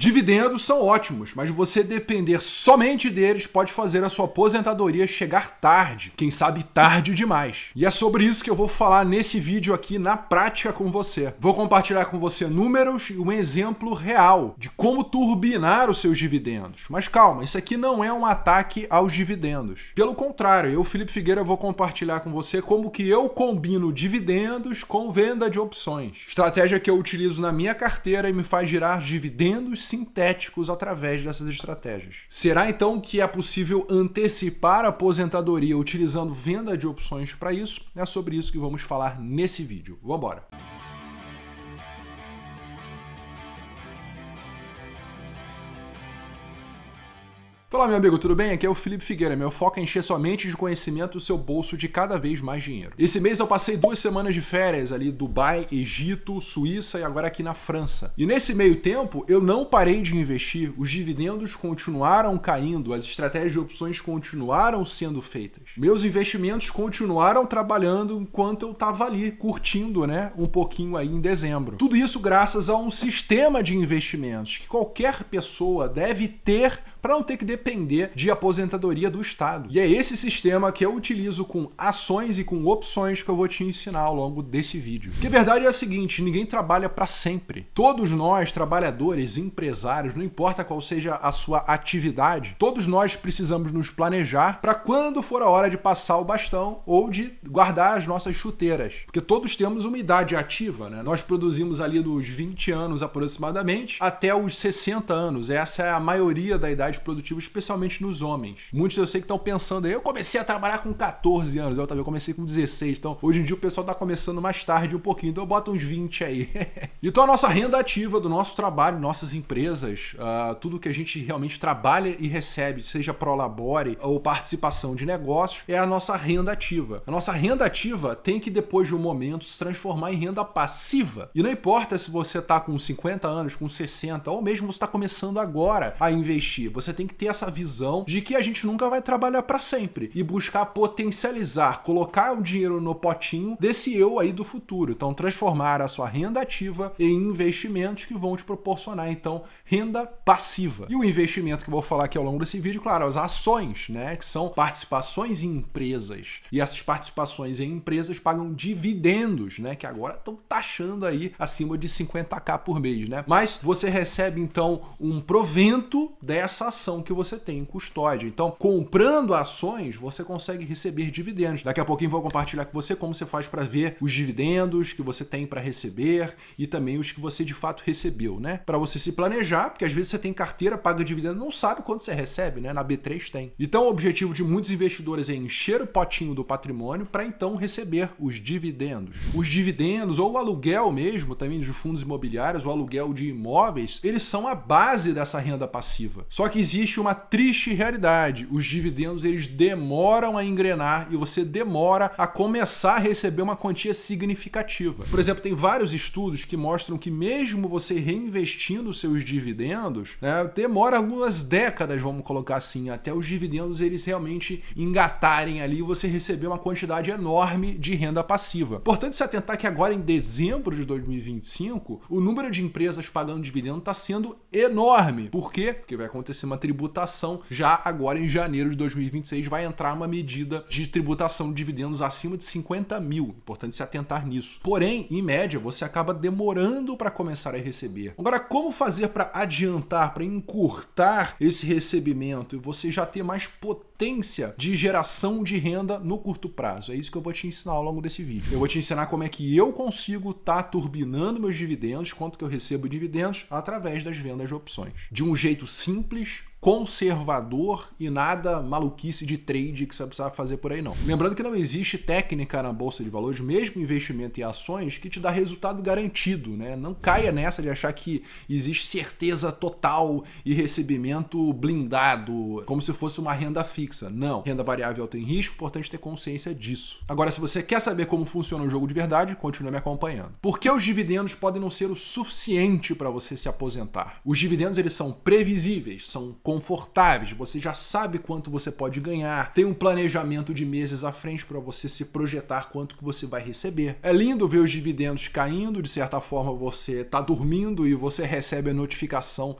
Dividendos são ótimos, mas você depender somente deles pode fazer a sua aposentadoria chegar tarde, quem sabe tarde demais. E é sobre isso que eu vou falar nesse vídeo aqui na prática com você. Vou compartilhar com você números e um exemplo real de como turbinar os seus dividendos. Mas calma, isso aqui não é um ataque aos dividendos. Pelo contrário, eu, Felipe Figueira, vou compartilhar com você como que eu combino dividendos com venda de opções. Estratégia que eu utilizo na minha carteira e me faz gerar dividendos sintéticos através dessas estratégias. Será então que é possível antecipar a aposentadoria utilizando venda de opções para isso? É sobre isso que vamos falar nesse vídeo. Vamos embora! Fala, meu amigo, tudo bem? Aqui é o Felipe Figueira. Meu foco é encher sua mente de conhecimento e o seu bolso de cada vez mais dinheiro. Esse mês eu passei 2 semanas de férias ali, Dubai, Egito, Suíça e agora aqui na França. E nesse meio tempo, eu não parei de investir. Os dividendos continuaram caindo, as estratégias de opções continuaram sendo feitas. Meus investimentos continuaram trabalhando enquanto eu estava ali, curtindo, um pouquinho aí em dezembro. Tudo isso graças a um sistema de investimentos que qualquer pessoa deve ter para não ter que depender de aposentadoria do Estado. E é esse sistema que eu utilizo com ações e com opções que eu vou te ensinar ao longo desse vídeo. Porque a verdade é a seguinte, ninguém trabalha para sempre. Todos nós, trabalhadores, empresários, não importa qual seja a sua atividade, todos nós precisamos nos planejar para quando for a hora de passar o bastão ou de guardar as nossas chuteiras. Porque todos temos uma idade ativa, Nós produzimos ali dos 20 anos aproximadamente até os 60 anos. Essa é a maioria da idade produtiva, especialmente nos homens. Muitos eu sei que estão pensando aí, eu comecei a trabalhar com 14 anos, eu comecei com 16, então hoje em dia o pessoal está começando mais tarde um pouquinho, então eu boto uns 20 aí. Então a nossa renda ativa do nosso trabalho, nossas empresas, tudo que a gente realmente trabalha e recebe, seja prolabore ou participação de negócios, é a nossa renda ativa. A nossa renda ativa tem que depois de um momento se transformar em renda passiva. E não importa se você está com 50 anos, com 60, ou mesmo você está começando agora a investir. Você tem que ter essa visão de que a gente nunca vai trabalhar para sempre e buscar potencializar, colocar o dinheiro no potinho desse eu aí do futuro. Então, transformar a sua renda ativa em investimentos que vão te proporcionar, então, renda passiva. E o investimento que eu vou falar aqui ao longo desse vídeo, claro, as ações, que são participações em empresas. E essas participações em empresas pagam dividendos, que agora estão taxando aí acima de 50k por mês, Mas você recebe, então, um provento dessa ação que você tem em custódia. Então, comprando ações, você consegue receber dividendos. Daqui a pouquinho vou compartilhar com você como você faz para ver os dividendos que você tem para receber e também os que você de fato recebeu, Para você se planejar, porque às vezes você tem carteira, paga dividendo, não sabe quanto você recebe, Na B3 tem. Então, o objetivo de muitos investidores é encher o potinho do patrimônio para então receber os dividendos. Os dividendos ou o aluguel mesmo, também de fundos imobiliários, o aluguel de imóveis, eles são a base dessa renda passiva. Só que existe uma triste realidade. Os dividendos, eles demoram a engrenar e você demora a começar a receber uma quantia significativa. Por exemplo, tem vários estudos que mostram que mesmo você reinvestindo seus dividendos, demora algumas décadas, vamos colocar assim, até os dividendos eles realmente engatarem ali e você receber uma quantidade enorme de renda passiva. Importante se atentar que agora em dezembro de 2025, o número de empresas pagando dividendo está sendo enorme. Por quê? Porque vai acontecer uma tributação já agora em janeiro de 2026, vai entrar uma medida de tributação de dividendos acima de 50 mil. Importante se atentar nisso. Porém, em média, você acaba demorando para começar a receber. Agora, como fazer para adiantar, para encurtar esse recebimento e você já ter mais potência de geração de renda no curto prazo? É isso que eu vou te ensinar ao longo desse vídeo. Eu vou te ensinar como é que eu consigo estar turbinando meus dividendos, quanto que eu recebo de dividendos, através das vendas de opções. De um jeito simples, conservador e nada maluquice de trade que você vai precisar fazer por aí não. Lembrando que não existe técnica na Bolsa de Valores, mesmo investimento em ações, que te dá resultado garantido, Não caia nessa de achar que existe certeza total e recebimento blindado, como se fosse uma renda fixa. Não. Renda variável tem risco, importante ter consciência disso. Agora, se você quer saber como funciona o jogo de verdade, continue me acompanhando. Por que os dividendos podem não ser o suficiente para você se aposentar? Os dividendos, eles são previsíveis, são confortáveis, você já sabe quanto você pode ganhar, tem um planejamento de meses à frente para você se projetar quanto que você vai receber. É lindo ver os dividendos caindo, de certa forma você está dormindo e você recebe a notificação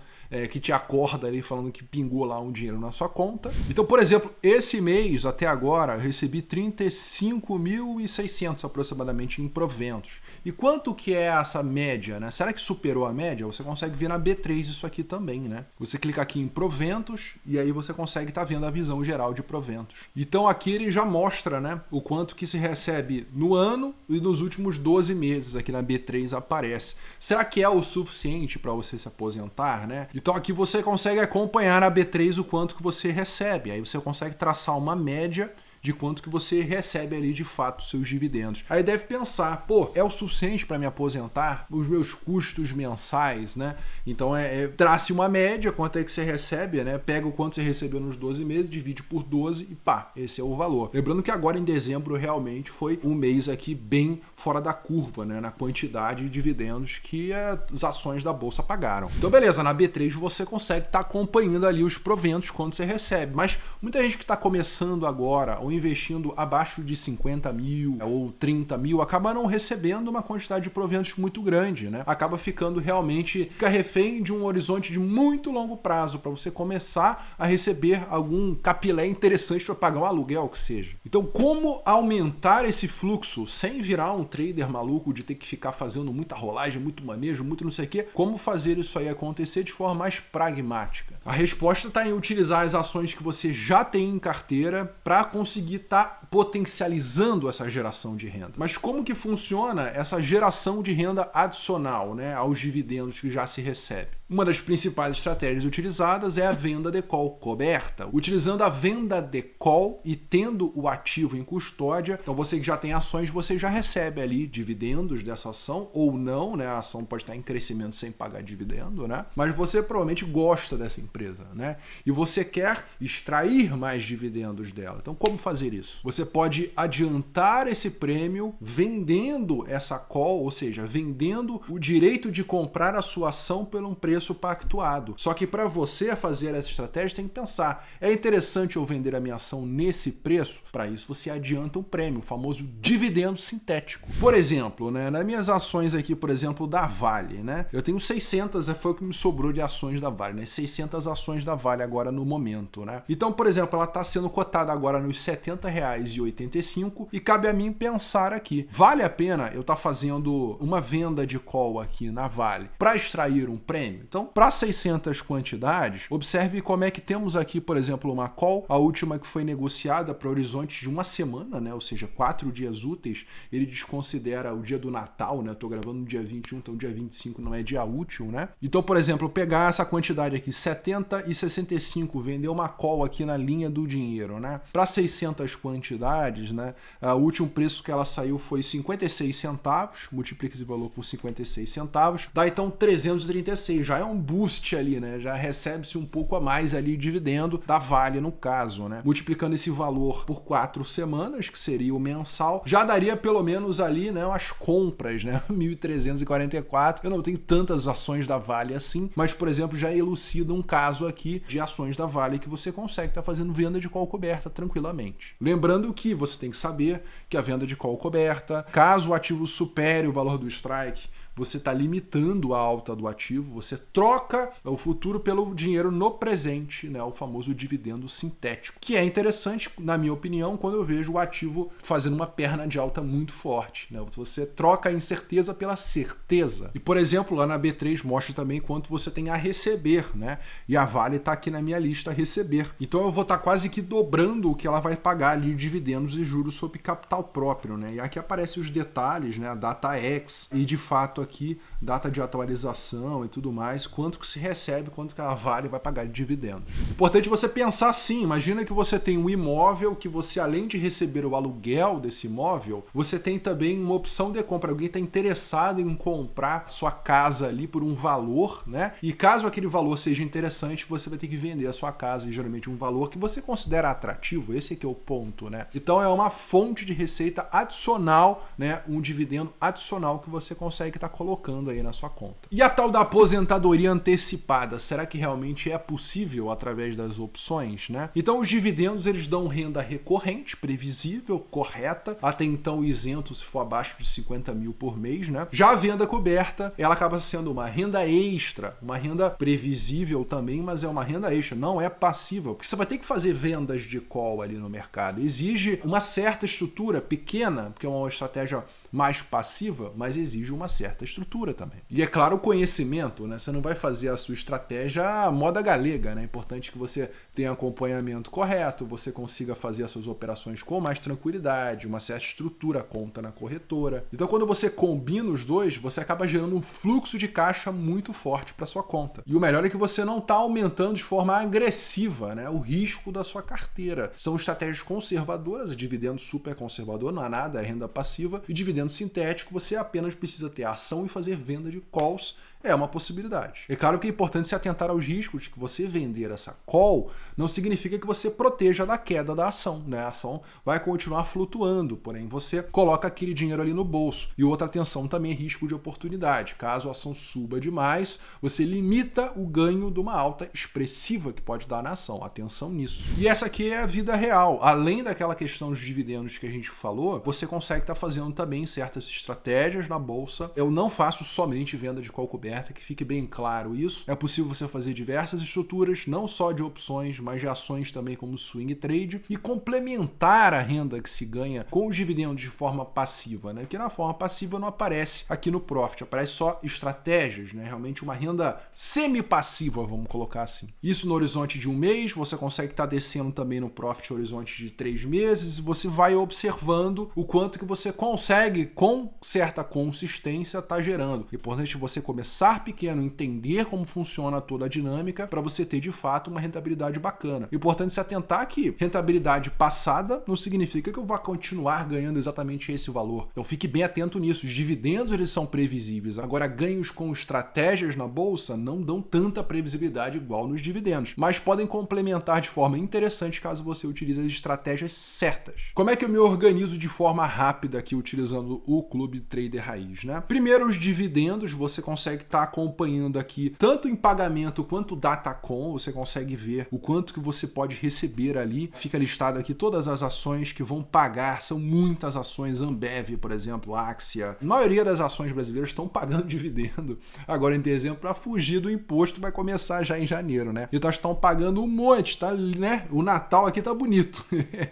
que te acorda ali falando que pingou lá um dinheiro na sua conta. Então, por exemplo, esse mês até agora eu recebi 35.600 aproximadamente em proventos. E quanto que é essa média, né? Será que superou a média? Você consegue ver na B3 isso aqui também, né? Você clica aqui em proventos e aí você consegue estar vendo a visão geral de proventos. Então aqui ele já mostra, né, o quanto que se recebe no ano e nos últimos 12 meses. Aqui na B3 aparece. Será que é o suficiente para você se aposentar, né? Então aqui você consegue acompanhar na B3 o quanto que você recebe. Aí você consegue traçar uma média de quanto que você recebe ali de fato seus dividendos. Aí deve pensar, pô, é o suficiente para me aposentar? Os meus custos mensais, né? Então trace uma média, quanto é que você recebe, né? Pega o quanto você recebeu nos 12 meses, divide por 12 e pá, esse é o valor. Lembrando que agora em dezembro realmente foi um mês aqui bem fora da curva, né? Na quantidade de dividendos que as ações da bolsa pagaram. Então beleza, na B3 você consegue estar acompanhando ali os proventos quanto você recebe, mas muita gente que está começando agora ou investindo abaixo de 50 mil ou 30 mil, acaba não recebendo uma quantidade de proventos muito grande, né? Acaba ficando realmente, fica refém de um horizonte de muito longo prazo para você começar a receber algum capilé interessante para pagar um aluguel, que seja. Então, como aumentar esse fluxo sem virar um trader maluco de ter que ficar fazendo muita rolagem, muito manejo, muito não sei o quê? Como fazer isso aí acontecer de forma mais pragmática? A resposta está em utilizar as ações que você já tem em carteira para conseguir estar potencializando essa geração de renda. Mas como que funciona essa geração de renda adicional, né, aos dividendos que já se recebe? Uma das principais estratégias utilizadas é a venda de call coberta. Utilizando a venda de call e tendo o ativo em custódia, então você que já tem ações, você já recebe ali dividendos dessa ação ou não, né? A ação pode estar em crescimento sem pagar dividendo, né? Mas você provavelmente gosta dessa empresa, né? E você quer extrair mais dividendos dela. Então como fazer isso? Você pode adiantar esse prêmio vendendo essa call, ou seja, vendendo o direito de comprar a sua ação por um preço pactuado. Só que para você fazer essa estratégia, tem que pensar, é interessante eu vender a minha ação nesse preço? Para isso você adianta um prêmio, o famoso dividendo sintético. Por exemplo, né, nas minhas ações aqui, por exemplo, da Vale, né? Eu tenho 600, foi o que me sobrou de ações da Vale, né? 600 ações da Vale agora no momento, né? Então, por exemplo, ela está sendo cotada agora nos R$ 70,85 e cabe a mim pensar aqui, vale a pena eu estar fazendo uma venda de call aqui na Vale para extrair um prêmio? Então, para 600 quantidades, observe como é que temos aqui, por exemplo, uma call, a última que foi negociada para horizonte de uma semana, né? Ou seja, 4 dias úteis. Ele desconsidera o dia do Natal, né? Eu tô gravando no dia 21, então dia 25 não é dia útil, né? Então, por exemplo, pegar essa quantidade aqui, 70,65, vender uma call aqui na linha do dinheiro, né? Para 600 quantidades, né? O último preço que ela saiu foi 56 centavos, multiplica esse valor por 56 centavos, dá então 336, já é um boost ali, né? Já recebe-se um pouco a mais ali de dividendo da Vale no caso, né? Multiplicando esse valor por 4 semanas, que seria o mensal, já daria pelo menos ali, né, as compras, né? 1.344. Eu não tenho tantas ações da Vale assim, mas, por exemplo, já elucida um caso aqui de ações da Vale que você consegue estar fazendo venda de call coberta tranquilamente. Lembrando que você tem que saber que a venda de call coberta, caso o ativo supere o valor do strike, você está limitando a alta do ativo, você troca o futuro pelo dinheiro no presente, né, o famoso dividendo sintético, que é interessante, na minha opinião, quando eu vejo o ativo fazendo uma perna de alta muito forte, né? Você troca a incerteza pela certeza. E, por exemplo, lá na B3 mostra também quanto você tem a receber, né? E a Vale está aqui na minha lista a receber. Então eu vou estar quase que dobrando o que ela vai pagar ali de dividendos e juros sobre capital próprio, né? E aqui aparecem os detalhes, né? A data X e, de fato, aqui, data de atualização e tudo mais, quanto que se recebe, quanto que a Vale vai pagar de dividendos. Importante você pensar assim, imagina que você tem um imóvel que você, além de receber o aluguel desse imóvel, você tem também uma opção de compra. Alguém está interessado em comprar sua casa ali por um valor, né? E caso aquele valor seja interessante, você vai ter que vender a sua casa, e geralmente um valor que você considera atrativo, esse aqui é o ponto, né? Então é uma fonte de receita adicional, né? Um dividendo adicional que você consegue estar colocando investindo aí na sua conta. E a tal da aposentadoria antecipada, será que realmente é possível através das opções, né? Então os dividendos eles dão renda recorrente, previsível, correta, até então isento se for abaixo de 50 mil por mês, né? Já a venda coberta, ela acaba sendo uma renda extra, uma renda previsível também, mas é uma renda extra, não é passiva, porque você vai ter que fazer vendas de call ali no mercado. Exige uma certa estrutura pequena, porque é uma estratégia mais passiva, mas exige uma certa estrutura também. E é claro, o conhecimento, né? Você não vai fazer a sua estratégia à moda galega, né? É importante que você tenha acompanhamento correto, você consiga fazer as suas operações com mais tranquilidade, uma certa estrutura, conta na corretora. Então, quando você combina os dois, você acaba gerando um fluxo de caixa muito forte para sua conta. E o melhor é que você não está aumentando de forma agressiva, né, o risco da sua carteira. São estratégias conservadoras, dividendo super conservador, não há nada, é renda passiva, e dividendo sintético, você apenas precisa ter ação e fazer venda de calls. É uma possibilidade. É claro que é importante se atentar aos riscos de que você vender essa call não significa que você proteja da queda da ação, né? A ação vai continuar flutuando, porém você coloca aquele dinheiro ali no bolso. E outra atenção também é risco de oportunidade. Caso a ação suba demais, você limita o ganho de uma alta expressiva que pode dar na ação. Atenção nisso. E essa aqui é a vida real. Além daquela questão dos dividendos que a gente falou, você consegue estar fazendo também certas estratégias na bolsa. Eu não faço somente venda de call coberta, que fique bem claro isso. É possível você fazer diversas estruturas, não só de opções, mas de ações também como swing trade, e complementar a renda que se ganha com os dividendos de forma passiva, né? Porque na forma passiva não aparece aqui no Profit, aparece só estratégias, né? Realmente uma renda semi-passiva, vamos colocar assim. Isso no horizonte de um mês, você consegue estar descendo também no Profit horizonte de 3 meses, e você vai observando o quanto que você consegue, com certa consistência, estar gerando. É importante você começar pequeno, entender como funciona toda a dinâmica para você ter de fato uma rentabilidade bacana. Importante se atentar que rentabilidade passada não significa que eu vá continuar ganhando exatamente esse valor. Então fique bem atento nisso. Os dividendos eles são previsíveis. Agora ganhos com estratégias na bolsa não dão tanta previsibilidade igual nos dividendos, mas podem complementar de forma interessante caso você utilize as estratégias certas. Como é que eu me organizo de forma rápida aqui utilizando o Clube Trader Raiz, né? Primeiro, os dividendos você consegue estar acompanhando aqui, tanto em pagamento quanto Datacom, você consegue ver o quanto que você pode receber ali. Fica listado aqui todas as ações que vão pagar, são muitas ações, Ambev, por exemplo, Axia. A maioria das ações brasileiras estão pagando dividendo agora em dezembro para fugir do imposto, vai começar já em janeiro, né? Então estão pagando um monte, tá, né? O Natal aqui tá bonito.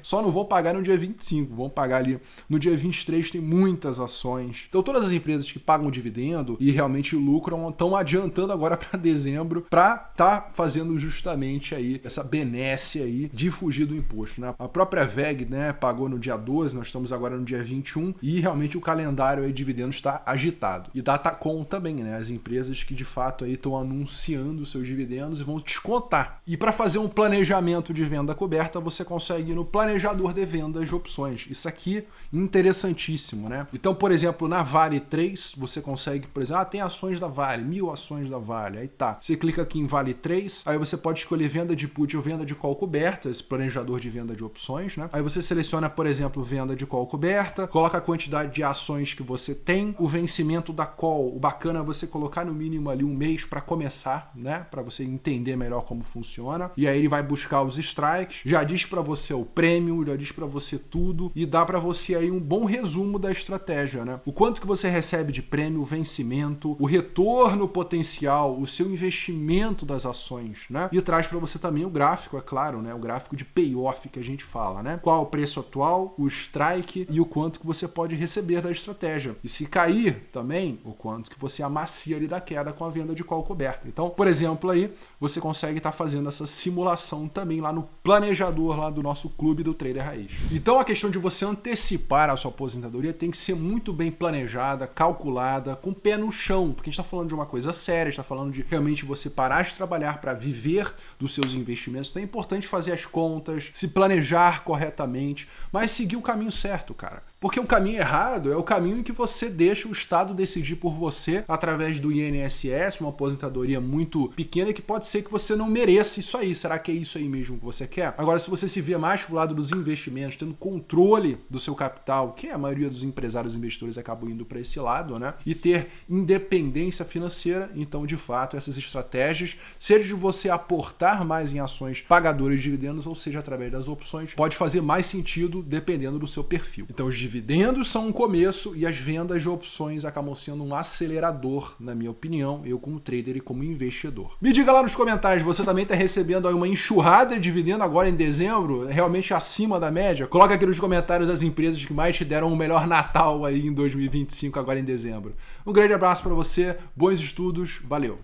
Só não vão pagar no dia 25, vão pagar ali no dia 23, tem muitas ações. Então todas as empresas que pagam dividendo e realmente lucram estão adiantando agora para dezembro para tá fazendo justamente aí essa benesse aí de fugir do imposto, né? A própria VEG, né, pagou no dia 12, nós estamos agora no dia 21 e realmente o calendário aí de dividendos está agitado. E Datacom também, né? As empresas que de fato aí estão anunciando seus dividendos e vão descontar. E para fazer um planejamento de venda coberta, você consegue ir no planejador de vendas de opções. Isso aqui interessantíssimo, né? Então, por exemplo, na Vale 3, você consegue, por exemplo, tem ações da Vale, 1000 ações da Vale, aí tá. Você clica aqui em Vale 3, aí você pode escolher venda de put ou venda de call coberta, esse planejador de venda de opções, né? Aí você seleciona, por exemplo, venda de call coberta, coloca a quantidade de ações que você tem, o vencimento da call, o bacana é você colocar no mínimo ali um mês para começar, né? Para você entender melhor como funciona. E aí ele vai buscar os strikes, já diz para você o prêmio, já diz para você tudo e dá para você aí um bom resumo da estratégia, né? O quanto que você recebe de prêmio, o vencimento, o retorno potencial, o seu investimento das ações, né? E traz para você também o gráfico, é claro, né? O gráfico de payoff que a gente fala, né? Qual o preço atual, o strike e o quanto que você pode receber da estratégia. E se cair também, o quanto que você amacia ali da queda com a venda de call coberta. Então, por exemplo, aí você consegue estar fazendo essa simulação também lá no planejador lá do nosso clube do Trader Raiz. Então, a questão de você antecipar a sua aposentadoria tem que ser muito bem planejada, calculada, com o pé no chão, porque a gente está falando falando de uma coisa séria, está falando de realmente você parar de trabalhar para viver dos seus investimentos. Então é importante fazer as contas, se planejar corretamente, mas seguir o caminho certo, cara. Porque o caminho errado é o caminho em que você deixa o Estado decidir por você através do INSS, uma aposentadoria muito pequena que pode ser que você não mereça isso aí. Será que é isso aí mesmo que você quer? Agora, se você se vê mais pro lado dos investimentos, tendo controle do seu capital, que a maioria dos empresários e investidores acabam indo para esse lado, né? E ter independência financeira, então, de fato, essas estratégias, seja de você aportar mais em ações pagadoras de dividendos, ou seja, através das opções, pode fazer mais sentido dependendo do seu perfil. Então, os dividendos são um começo e as vendas de opções acabam sendo um acelerador, na minha opinião, eu como trader e como investidor. Me diga lá nos comentários, você também está recebendo aí uma enxurrada de dividendo agora em dezembro, realmente acima da média? Coloca aqui nos comentários as empresas que mais te deram o melhor Natal aí em 2025 agora em dezembro. Um grande abraço para você, bons estudos, valeu!